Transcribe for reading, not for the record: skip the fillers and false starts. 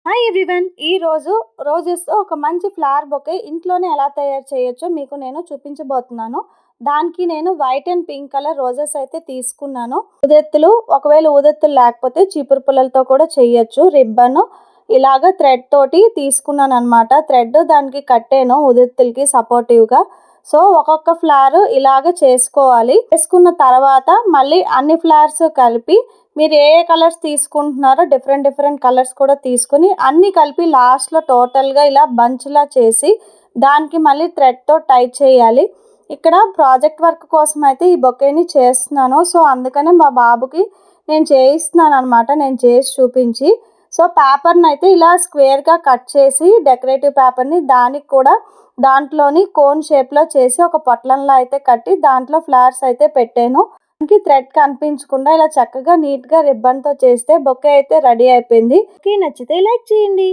Hi everyone, ఈరోజు రోజెస్తో ఒక మంచి ఫ్లవర్ బొకే ఇంట్లోనే ఎలా తయారు చేయొచ్చో మీకు నేను చూపించబోతున్నాను. దానికి నేను white and pink colour roses అయితే తీసుకున్నాను. ఊదెత్తులు, ఒకవేళ ఊదెత్తులు లేకపోతే చీపురు పుల్లలతో కూడా చేయొచ్చు. రిబ్బన్ ఇలాగ థ్రెడ్ తోటి తీసుకున్నాను అనమాట. థ్రెడ్ దానికి కట్టాను ఊదెత్తులకి సపోర్టివ్గా. సో ఒక్కొక్క ఫ్లవర్ ఇలాగ చేసుకోవాలి. చేసుకున్న తర్వాత మళ్ళీ అన్ని ఫ్లవర్స్ కలిపి మీరు ఏ కలర్స్ తీసుకుంటున్నారో డిఫరెంట్ కలర్స్ కూడా తీసుకుని అన్నీ కలిపి లాస్ట్లో టోటల్గా ఇలా బంచ్లా చేసి దానికి మళ్ళీ థ్రెడ్తో టై చేయాలి. ఇక్కడ ప్రాజెక్ట్ వర్క్ కోసం అయితే ఈ బొకేని చేస్తున్నాను. సో అందుకనే మా బాబుకి నేను చేయిస్తున్నాను అనమాట, నేను చేసి చూపించి. సో పేపర్ని అయితే ఇలా స్క్వేర్గా కట్ చేసి డెకరేటివ్ పేపర్ని దానికి కూడా దాంట్లోని కోన్ షేప్లో చేసి ఒక పొట్లంలో అయితే కట్టి దాంట్లో ఫ్లవర్స్ అయితే పెట్టాను. దానికి థ్రెడ్ కనిపించకుండా ఇలా చక్కగా నీట్గా రిబ్బన్తో చేస్తే బొకే అయితే రెడీ అయిపోయింది. నచ్చితే లైక్ చేయండి.